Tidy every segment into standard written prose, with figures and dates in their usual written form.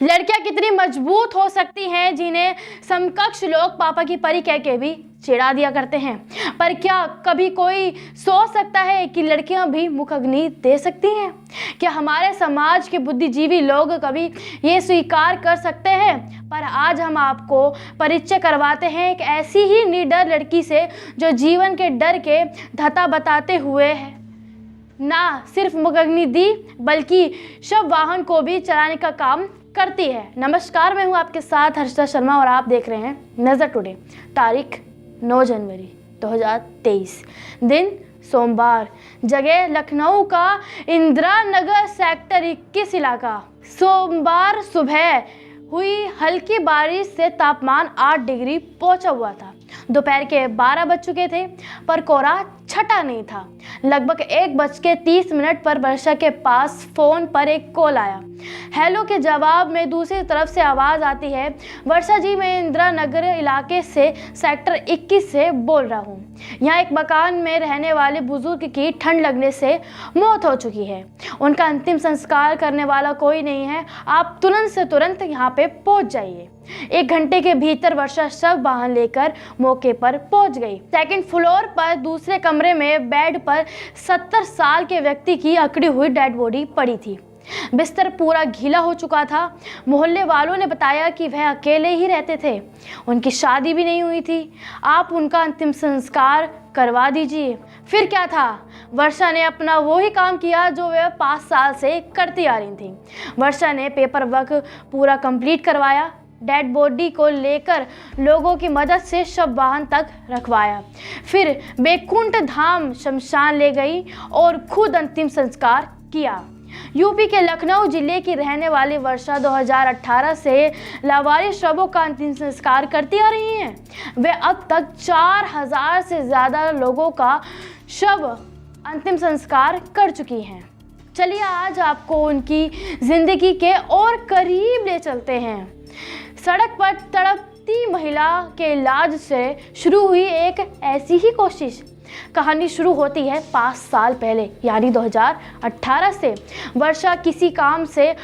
लड़कियां कितनी मजबूत हो सकती हैं जिन्हें समकक्ष लोग पापा की परी कह के भी चिढ़ा दिया करते हैं। पर क्या कभी कोई सोच सकता है कि लड़कियां भी मुखाग्नि दे सकती हैं? क्या हमारे समाज के बुद्धिजीवी लोग कभी ये स्वीकार कर सकते हैं? पर आज हम आपको परिचय करवाते हैं एक ऐसी ही निडर लड़की से जो जीवन के डर के धता बताते हुए ना सिर्फ मुखाग्नि दी बल्कि शव वाहन को भी चलाने का काम करती है। नमस्कार, मैं हूं आपके साथ हर्षिता शर्मा और आप देख रहे हैं नजर टुडे। तारीख 9 जनवरी 2023, दिन सोमवार, जगह लखनऊ का इंदिरा नगर सेक्टर 21 इलाका। सोमवार सुबह हुई हल्की बारिश से तापमान 8 डिग्री पहुंचा हुआ था। दोपहर के 12 बज चुके थे पर कोहरा छटा नहीं था। लगभग 1:30 पर वर्षा के पास फोन पर एक कॉल आया। हेलो के जवाब में दूसरी तरफ से आवाज़ आती है, वर्षा जी, मैं इंदिरा नगर इलाके से सेक्टर 21 से बोल रहा हूँ। यहाँ एक मकान में रहने वाले बुजुर्ग की ठंड लगने से मौत हो चुकी है। उनका अंतिम संस्कार करने वाला कोई नहीं है। आप तुरंत से तुरंत यहाँ पे पहुँच जाइए। 1 घंटे के भीतर वर्षा शव वाहन लेकर मौके पर पहुंच गई। सेकंड फ्लोर पर दूसरे कमरे में बेड पर 70 साल के व्यक्ति की अकड़ी हुई डेड बॉडी पड़ी थी। बिस्तर पूरा गीला हो चुका था। मोहल्ले वालों ने बताया कि वह अकेले ही रहते थे, उनकी शादी भी नहीं हुई थी। आप उनका अंतिम संस्कार करवा दीजिए। फिर क्या था, वर्षा ने अपना वही काम किया जो वह 5 साल से करती आ रही थी। वर्षा ने पेपर वर्क पूरा कंप्लीट करवाया, डेड बॉडी को लेकर लोगों की मदद से शव वाहन तक रखवाया, फिर बैकुंठ धाम शमशान ले गई और खुद अंतिम संस्कार किया। यूपी के लखनऊ जिले की रहने वाली वर्षा 2018 से लावारिस शवों का अंतिम संस्कार करती आ रही हैं। वे अब तक 4000 से ज़्यादा लोगों का शव अंतिम संस्कार कर चुकी हैं। चलिए आज आपको उनकी ज़िंदगी के और करीब ले चलते हैं। सड़क पर तड़पती महिला के इलाज से शुरू हुई एक ऐसी ही कोशिश। कहानी शुरू होती है 5 साल पहले, यानी 2018 से। वर्षा किसी काम से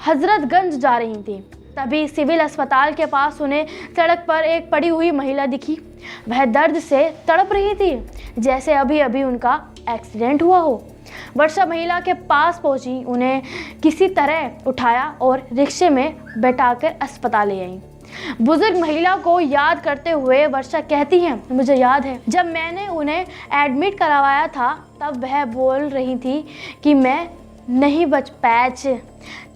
हजरतगंज जा रही थी। तभी सिविल अस्पताल के पास उन्हें सड़क पर एक पड़ी हुई महिला दिखी। वह दर्द से तड़प रही थी, जैसे अभी अभी उनका एक्सीडेंट हुआ हो। वर्षा महिला के पास पहुंची, उन्हें किसी तरह उठाया और रिक्शे में बैठाकर अस्पताल ले आई। बुजुर्ग महिला को याद करते हुए वर्षा कहती हैं, मुझे याद है जब मैंने उन्हें एडमिट करवाया था तब वह बोल रही थी कि मैं नहीं बच पैच।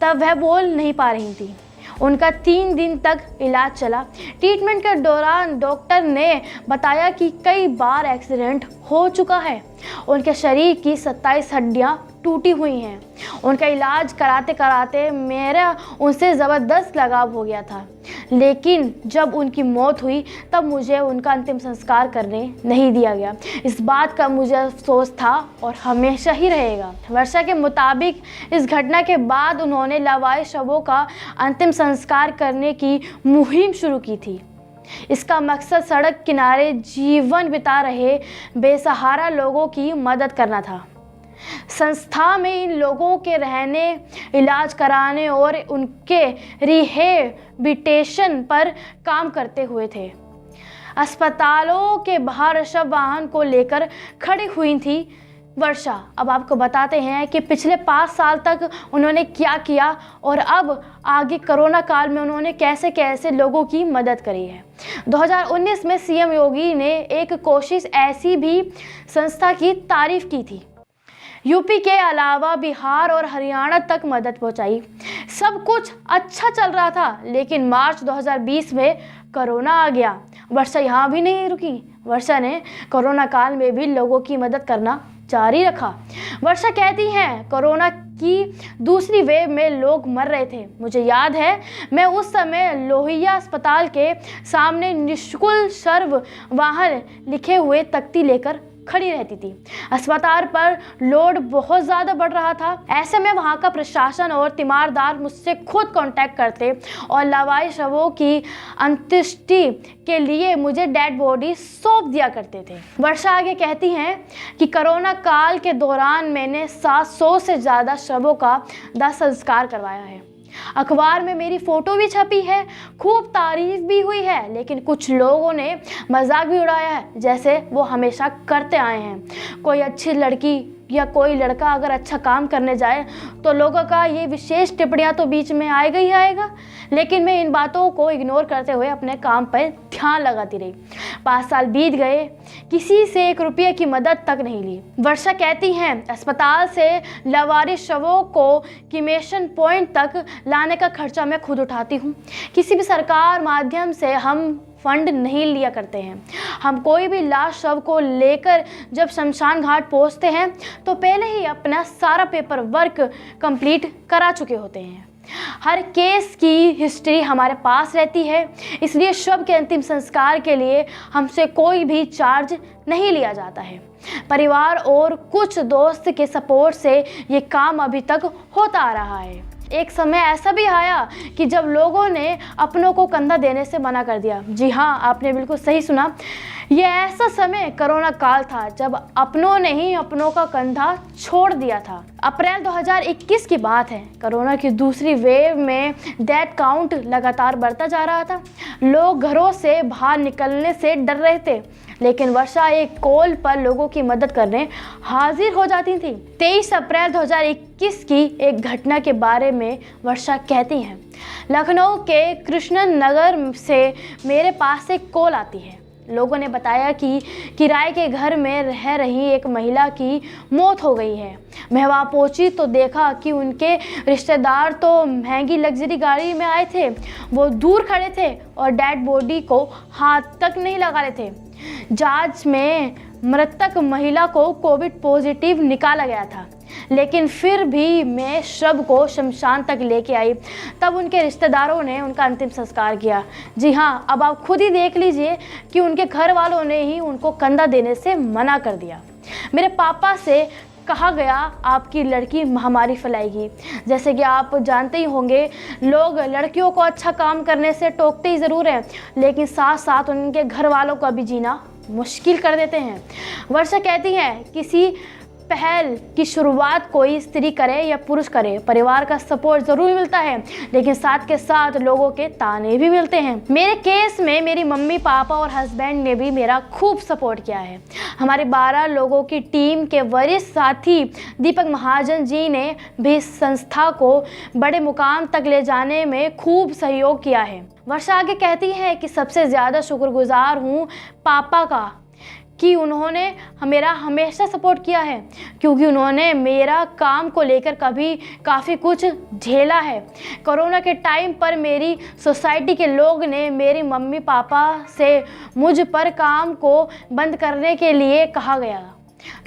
तब वह बोल नहीं पा रही थी। उनका 3 दिन तक इलाज चला। ट्रीटमेंट के दौरान डॉक्टर ने बताया कि कई बार एक्सीडेंट हो चुका है। उनके शरीर की 27 हड्डियां टूटी हुई हैं। उनका इलाज कराते कराते मेरा उनसे ज़बरदस्त लगाव हो गया था, लेकिन जब उनकी मौत हुई तब मुझे उनका अंतिम संस्कार करने नहीं दिया गया। इस बात का मुझे अफसोस था और हमेशा ही रहेगा। वर्षा के मुताबिक इस घटना के बाद उन्होंने लावारिस शवों का अंतिम संस्कार करने की मुहिम शुरू की थी। इसका मकसद सड़क किनारे जीवन बिता रहे बेसहारा लोगों की मदद करना था। संस्था में इन लोगों के रहने, इलाज कराने और उनके रिहेबिलिटेशन पर काम करते हुए थे। अस्पतालों के बाहर शव वाहन को लेकर खड़ी हुई थी वर्षा। अब आपको बताते हैं कि पिछले 5 साल तक उन्होंने क्या किया और अब आगे कोरोना काल में उन्होंने कैसे कैसे लोगों की मदद करी है। 2019 में सीएम योगी ने एक कोशिश ऐसी भी संस्था की तारीफ की थी। यूपी के अलावा बिहार और हरियाणा तक मदद पहुंचाई। सब कुछ अच्छा चल रहा था, लेकिन मार्च 2020 में कोरोना आ गया। वर्षा यहाँ भी नहीं रुकी। वर्षा ने कोरोना काल में भी लोगों की मदद करना जारी रखा। वर्षा कहती हैं, कोरोना की दूसरी वेव में लोग मर रहे थे। मुझे याद है मैं उस समय लोहिया अस्पताल के सामने निःशुल्क शव वाहन लिखे हुए तख्ती लेकर खड़ी रहती थी। अस्पताल पर लोड बहुत ज़्यादा बढ़ रहा था। ऐसे में वहाँ का प्रशासन और तीमारदार मुझसे खुद कांटेक्ट करते और लावारिस शवों की अंत्येष्टि के लिए मुझे डेड बॉडी सौंप दिया करते थे। वर्षा आगे कहती हैं कि कोरोना काल के दौरान मैंने 700 से ज़्यादा शवों का दाह संस्कार करवाया है। अखबार में मेरी फोटो भी छपी है, खूब तारीफ भी हुई है, लेकिन कुछ लोगों ने मजाक भी उड़ाया है, जैसे वो हमेशा करते आए हैं। कोई अच्छी लड़की या कोई लड़का अगर अच्छा काम करने जाए तो लोगों का ये विशेष टिप्पणियां तो बीच में आएगा ही आएगा, लेकिन मैं इन बातों को इग्नोर करते हुए अपने काम पर ध्यान लगाती रही। 5 साल बीत गए, किसी से 1 रुपये की मदद तक नहीं ली। वर्षा कहती हैं, अस्पताल से लावारिस शवों को क्रिमेशन पॉइंट तक लाने का खर्चा मैं खुद उठाती हूँ। किसी भी सरकार माध्यम से हम फंड नहीं लिया करते हैं। हम कोई भी लाश शव को लेकर जब शमशान घाट पहुंचते हैं तो पहले ही अपना सारा पेपर वर्क कंप्लीट करा चुके होते हैं। हर केस की हिस्ट्री हमारे पास रहती है, इसलिए शव के अंतिम संस्कार के लिए हमसे कोई भी चार्ज नहीं लिया जाता है। परिवार और कुछ दोस्त के सपोर्ट से ये काम अभी तक होता आ रहा है। एक समय ऐसा भी आया कि जब लोगों ने अपनों को कंधा देने से मना कर दिया। जी हाँ, आपने बिल्कुल सही सुना। यह ऐसा समय कोरोना काल था जब अपनों ने ही अपनों का कंधा छोड़ दिया था। अप्रैल 2021 की बात है। कोरोना की दूसरी वेव में डेथ काउंट लगातार बढ़ता जा रहा था। लोग घरों से बाहर निकलने से डर रहे थे, लेकिन वर्षा एक कॉल पर लोगों की मदद करने हाजिर हो जाती थी। 23 अप्रैल 2021 की एक घटना के बारे में वर्षा कहती हैं, लखनऊ के कृष्ण नगर से मेरे पास एक कॉल आती है। लोगों ने बताया कि किराए के घर में रह रही एक महिला की मौत हो गई है। मैं वहाँ पहुँची तो देखा कि उनके रिश्तेदार तो महंगी लग्जरी गाड़ी में आए थे। वो दूर खड़े थे और डेड बॉडी को हाथ तक नहीं लगा रहे थे। जांच में मृतक महिला को कोविड पॉजिटिव निकाला गया था, लेकिन फिर भी मैं शव को शमशान तक लेके आई। तब उनके रिश्तेदारों ने उनका अंतिम संस्कार किया। जी हाँ, अब आप खुद ही देख लीजिए कि उनके घर वालों ने ही उनको कंधा देने से मना कर दिया। मेरे पापा से कहा गया, आपकी लड़की महामारी फैलाएगी। जैसे कि आप जानते ही होंगे, लोग लड़कियों को अच्छा काम करने से टोकते ही ज़रूर हैं, लेकिन साथ साथ उनके घर वालों का भी जीना मुश्किल कर देते हैं। वर्षा कहती है, किसी पहल की शुरुआत कोई स्त्री करे या पुरुष करे, परिवार का सपोर्ट ज़रूर मिलता है, लेकिन साथ के साथ लोगों के ताने भी मिलते हैं। मेरे केस में मेरी मम्मी पापा और हस्बैंड ने भी मेरा खूब सपोर्ट किया है। हमारे 12 लोगों की टीम के वरिष्ठ साथी दीपक महाजन जी ने भी संस्था को बड़े मुकाम तक ले जाने में खूब सहयोग किया है। वर्षा आगे कहती है कि सबसे ज़्यादा शुक्रगुजार हूँ पापा का कि उन्होंने मेरा हमेशा सपोर्ट किया है, क्योंकि उन्होंने मेरा काम को लेकर कभी काफ़ी कुछ झेला है। कोरोना के टाइम पर मेरी सोसाइटी के लोग ने मेरी मम्मी पापा से मुझ पर काम को बंद करने के लिए कहा गया।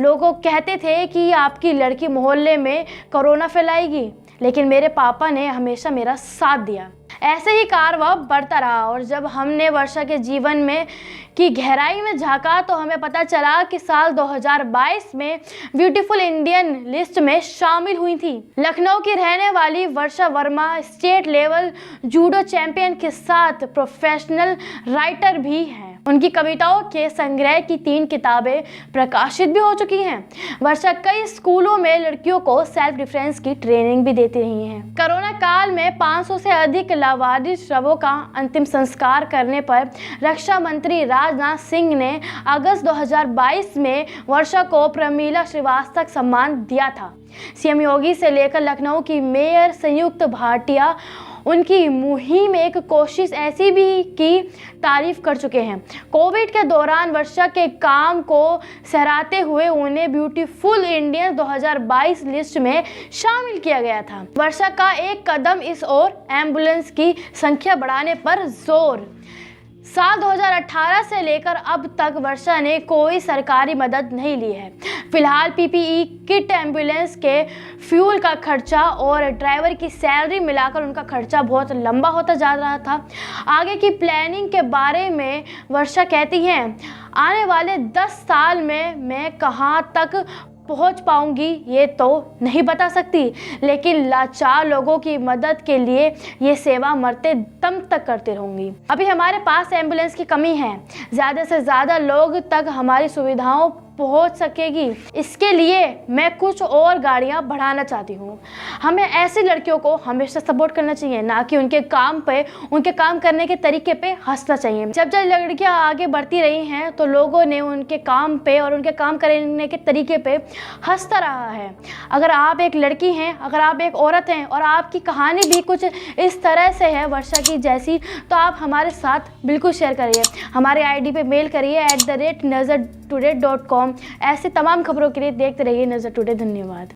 लोग कहते थे कि आपकी लड़की मोहल्ले में कोरोना फैलाएगी, लेकिन मेरे पापा ने हमेशा मेरा साथ दिया। ऐसे ही कारवां बढ़ता रहा और जब हमने वर्षा के जीवन में की गहराई में झांका तो हमें पता चला कि साल 2022 में ब्यूटीफुल इंडियन लिस्ट में शामिल हुई थी। लखनऊ की रहने वाली Varsha Verma state level judo champion के साथ प्रोफेशनल राइटर भी हैं। उनकी कविताओं के संग्रह की 3 किताबें प्रकाशित भी हो चुकी हैं। वर्षा कई स्कूलों में लड़कियों को सेल्फ डिफेंस की ट्रेनिंग भी देती रही हैं। कोरोना काल में 500 से अधिक लावारिस शवों का अंतिम संस्कार करने पर रक्षा मंत्री राजनाथ सिंह ने अगस्त 2022 में वर्षा को प्रमीला श्रीवास्तव सम्मान दिया था। सीएम योगी से लेकर लखनऊ की मेयर संयुक्त भाटिया उनकी मुहिम एक कोशिश ऐसी भी की तारीफ कर चुके हैं। कोविड के दौरान वर्षा के काम को सराहते हुए उन्हें ब्यूटीफुल इंडियन 2022 लिस्ट में शामिल किया गया था। वर्षा का एक कदम इस ओर एम्बुलेंस की संख्या बढ़ाने पर जोर। साल 2018 से लेकर अब तक वर्षा ने कोई सरकारी मदद नहीं ली है। फिलहाल पीपीई किट, एम्बुलेंस के फ्यूल का खर्चा और ड्राइवर की सैलरी मिलाकर उनका खर्चा बहुत लंबा होता जा रहा था। आगे की प्लानिंग के बारे में वर्षा कहती हैं, आने वाले 10 साल में मैं कहां तक पहुंच पाऊंगी ये तो नहीं बता सकती, लेकिन लाचार लोगों की मदद के लिए ये सेवा मरते दम तक करती रहूंगी। अभी हमारे पास एम्बुलेंस की कमी है। ज़्यादा से ज़्यादा लोग तक हमारी सुविधाओं पहुंच सकेगी। इसके लिए मैं कुछ और गाड़ियां बढ़ाना चाहती हूँ। हमें ऐसी लड़कियों को हमेशा सपोर्ट करना चाहिए, ना कि उनके काम पे, उनके काम करने के तरीके पे हंसना चाहिए। जब जब लड़कियां आगे बढ़ती रही हैं तो लोगों ने उनके काम पे और उनके काम करने के तरीके पे हंसता रहा है। अगर आप एक लड़की हैं, अगर आप एक औरत हैं और आपकी कहानी भी कुछ इस तरह से है वर्षा की जैसी, तो आप हमारे साथ बिल्कुल शेयर करिए। हमारे आईडी पे मेल करिए @nazartoday.com। ऐसे तमाम खबरों के लिए देखते रहिए नज़र टुडे। धन्यवाद।